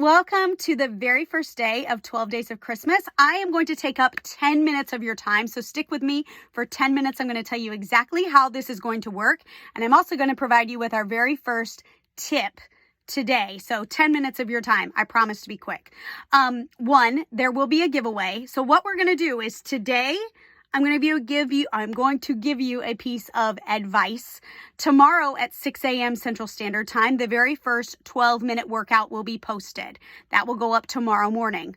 Welcome to the very first day of 12 Days of Christmas. I am going to take up 10 minutes of your time, so stick with me for 10 minutes. I'm going to tell you exactly how this is going to work, and I'm also going to provide you with our very first tip today. So 10 minutes of your time. I promise to be quick. One, there will be a giveaway. So what we're going to do is today, I'm going to give you a piece of advice. Tomorrow at 6 a.m. Central Standard Time, the very first 12-minute workout will be posted. That will go up tomorrow morning.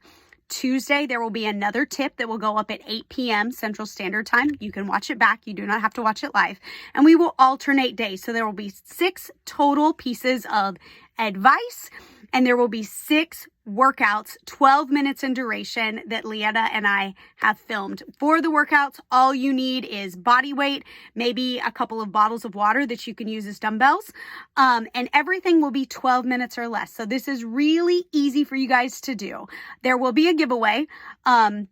Tuesday, there will be another tip that will go up at 8 p.m. Central Standard Time. You can watch it back. You do not have to watch it live. And we will alternate days. So there will be 6 total pieces of advice, and there will be 6 workouts, 12 minutes in duration, that Leanna and I have filmed. For the workouts, all you need is body weight, maybe a couple of bottles of water that you can use as dumbbells, and everything will be 12 minutes or less. So this is really easy for you guys to do. There will be a giveaway. I've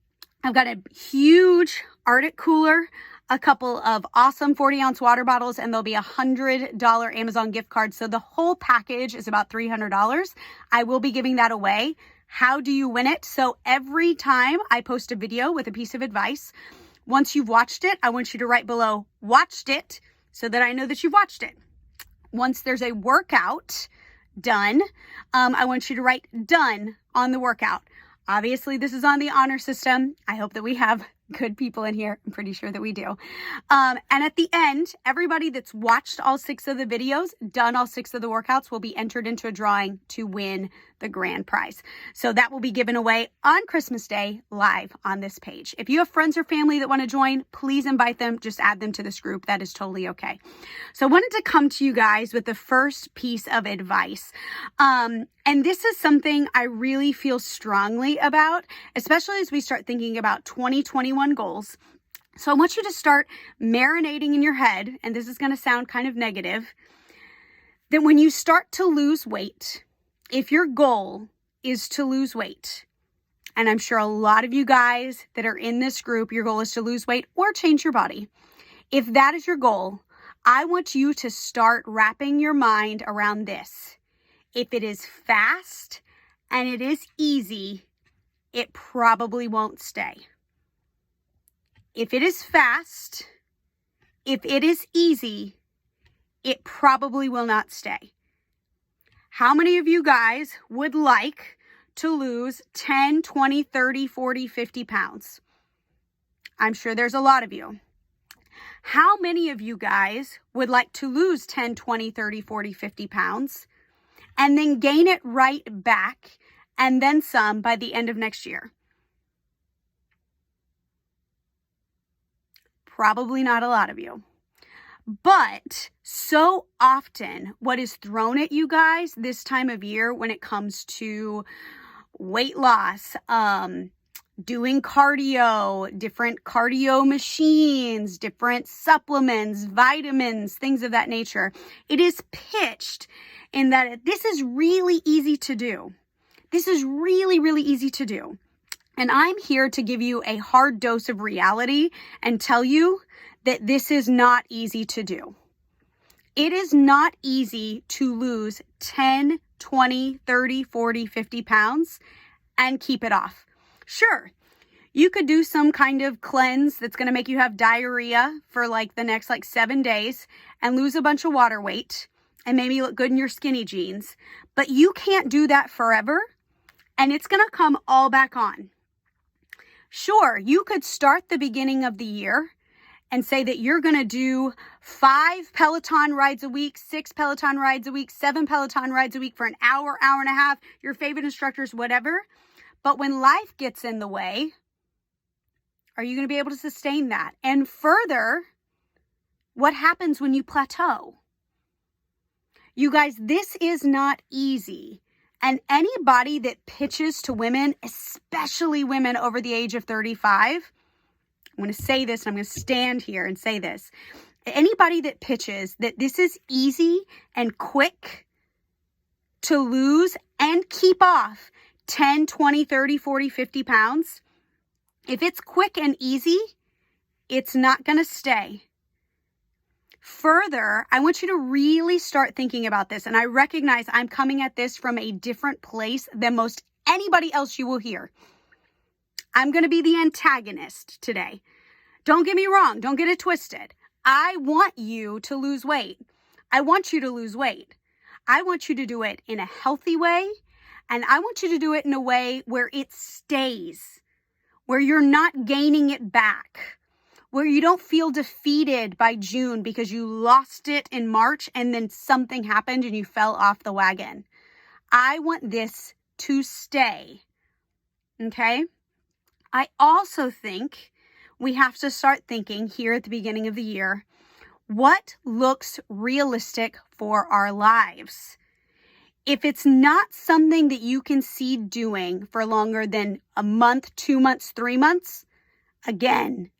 got a huge Arctic cooler, a couple of awesome 40-ounce water bottles, and there'll be a $100 Amazon gift card. So the whole package is about $300. I will be giving that away. How do you win it? So every time I post a video with a piece of advice, once you've watched it, I want you to write below, "watched it," so that I know that you've watched it. Once there's a workout done, I want you to write "done" on the workout. Obviously, this is on the honor system. I hope that we have good people in here. I'm pretty sure that we do. And at the end, everybody that's watched all 6 of the videos, done all 6 of the workouts, will be entered into a drawing to win the grand prize. So that will be given away on Christmas Day live on this page. If you have friends or family that want to join, please invite them. Just add them to this group. That is totally okay. So I wanted to come to you guys with the first piece of advice. And this is something I really feel strongly about, especially as we start thinking about 2021 goals. So I want you to start marinating in your head, and this is going to sound kind of negative, that when you start to lose weight, if your goal is to lose weight, and I'm sure a lot of you guys that are in this group, your goal is to lose weight or change your body. If that is your goal, I want you to start wrapping your mind around this. If it is fast and it is easy, it probably won't stay. If it is fast, if it is easy, it probably will not stay. How many of you guys would like to lose 10, 20, 30, 40, 50 pounds? I'm sure there's a lot of you. How many of you guys would like to lose 10, 20, 30, 40, 50 pounds and then gain it right back and then some by the end of next year? Probably not a lot of you. But so often what is thrown at you guys this time of year when it comes to weight loss, doing cardio, different cardio machines, different supplements, vitamins, things of that nature, it is pitched in that this is really easy to do. This is really, really easy to do. And I'm here to give you a hard dose of reality and tell you that this is not easy to do. It is not easy to lose 10, 20, 30, 40, 50 pounds and keep it off. Sure, you could do some kind of cleanse that's going to make you have diarrhea for the next 7 days and lose a bunch of water weight and maybe look good in your skinny jeans. But you can't do that forever, and it's going to come all back on. Sure, you could start the beginning of the year and say that you're going to do 5 Peloton rides a week, 6 Peloton rides a week, 7 Peloton rides a week for an hour, hour and a half, your favorite instructors, whatever. But when life gets in the way, are you going to be able to sustain that? And further, what happens when you plateau? You guys, this is not easy. And anybody that pitches to women, especially women over the age of 35, I'm going to say this, and I'm going to stand here and say this. Anybody that pitches that this is easy and quick to lose and keep off 10, 20, 30, 40, 50 pounds, if it's quick and easy, it's not going to stay. Further, I want you to really start thinking about this. And I recognize I'm coming at this from a different place than most anybody else you will hear. I'm going to be the antagonist today. Don't get me wrong. Don't get it twisted. I want you to lose weight. I want you to lose weight. I want you to do it in a healthy way. And I want you to do it in a way where it stays, where you're not gaining it back, where you don't feel defeated by June because you lost it in March and then something happened and you fell off the wagon. I want this to stay. Okay? I also think we have to start thinking here at the beginning of the year, what looks realistic for our lives? If it's not something that you can see doing for longer than a month, 2 months, 3 months, again,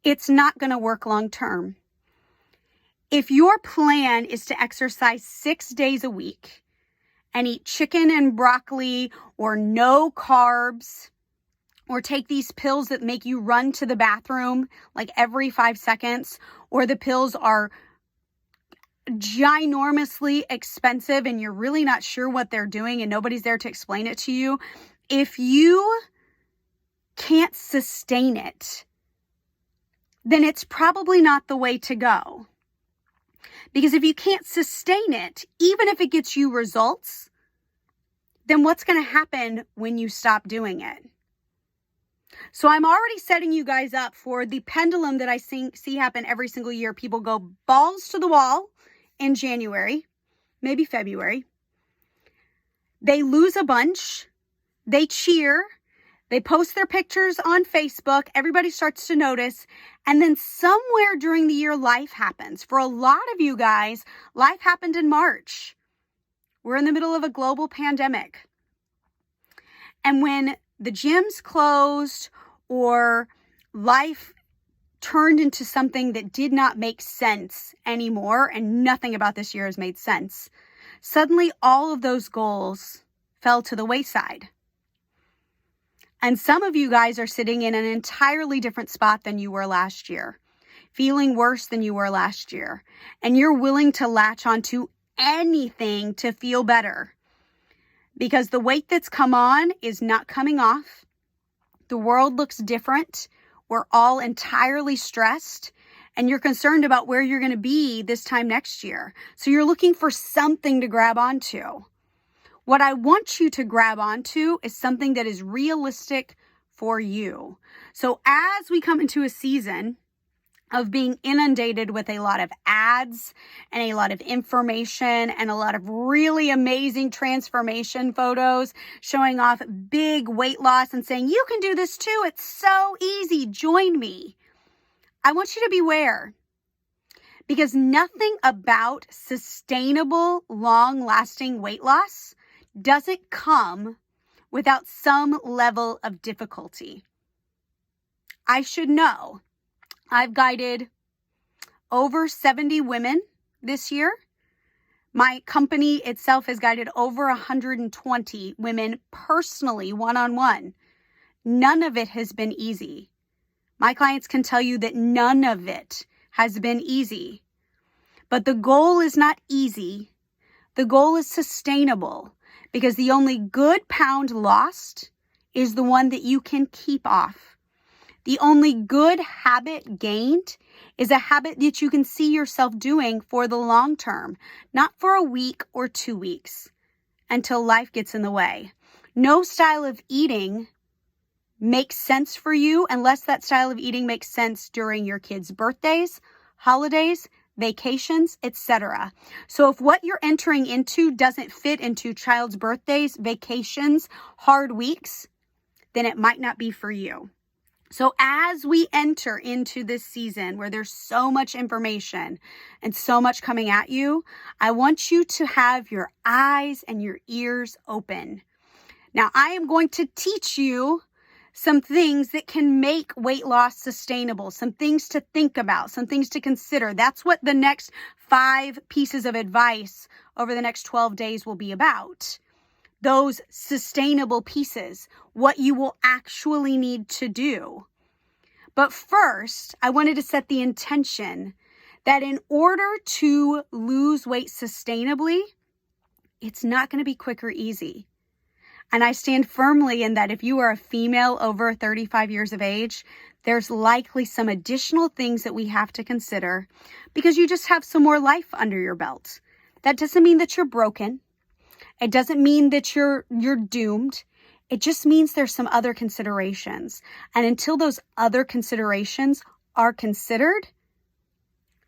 it's not going to work long term. If your plan is to exercise 6 days a week and eat chicken and broccoli or no carbs, or take these pills that make you run to the bathroom like every 5 seconds, or the pills are ginormously expensive and you're really not sure what they're doing and nobody's there to explain it to you, if you can't sustain it, then it's probably not the way to go. Because if you can't sustain it, even if it gets you results, then what's going to happen when you stop doing it? So I'm already setting you guys up for the pendulum that I see happen every single year. People go balls to the wall in January, maybe February. They lose a bunch. They cheer. They post their pictures on Facebook. Everybody starts to notice. And then somewhere during the year, life happens. For a lot of you guys, life happened in March. We're in the middle of a global pandemic. And when the gyms closed or life turned into something that did not make sense anymore, and nothing about this year has made sense, suddenly all of those goals fell to the wayside. And some of you guys are sitting in an entirely different spot than you were last year, feeling worse than you were last year, and you're willing to latch onto anything to feel better. Because the weight that's come on is not coming off. The world looks different. We're all entirely stressed. And you're concerned about where you're going to be this time next year. So you're looking for something to grab onto. What I want you to grab onto is something that is realistic for you. So as we come into a season of being inundated with a lot of ads and a lot of information and a lot of really amazing transformation photos showing off big weight loss and saying, you can do this too. It's so easy. Join me. I want you to beware, because nothing about sustainable, long-lasting weight loss doesn't come without some level of difficulty. I should know. I've guided over 70 women this year. My company itself has guided over 120 women personally, one-on-one. None of it has been easy. My clients can tell you that none of it has been easy. But the goal is not easy. The goal is sustainable, because the only good pound lost is the one that you can keep off. The only good habit gained is a habit that you can see yourself doing for the long term, not for a week or 2 weeks until life gets in the way. No style of eating makes sense for you unless that style of eating makes sense during your kids' birthdays, holidays, vacations, etc. So if what you're entering into doesn't fit into child's birthdays, vacations, hard weeks, then it might not be for you. So as we enter into this season where there's so much information and so much coming at you, I want you to have your eyes and your ears open. Now, I am going to teach you some things that can make weight loss sustainable, some things to think about, some things to consider. That's what the next 5 pieces of advice over the next 12 days will be about. Those sustainable pieces, what you will actually need to do. But first, I wanted to set the intention that in order to lose weight sustainably, it's not going to be quick or easy. And I stand firmly in that if you are a female over 35 years of age, there's likely some additional things that we have to consider because you just have some more life under your belt. That doesn't mean that you're broken. It doesn't mean that you're doomed. It just means there's some other considerations. And until those other considerations are considered,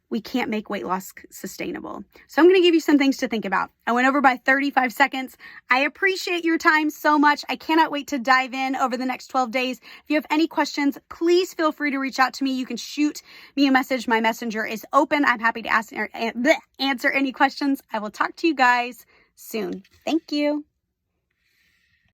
we can't make weight loss sustainable. So I'm going to give you some things to think about. I went over by 35 seconds. I appreciate your time so much. I cannot wait to dive in over the next 12 days. If you have any questions, please feel free to reach out to me. You can shoot me a message. My messenger is open. I'm happy to answer any questions. I will talk to you guys soon. Thank you.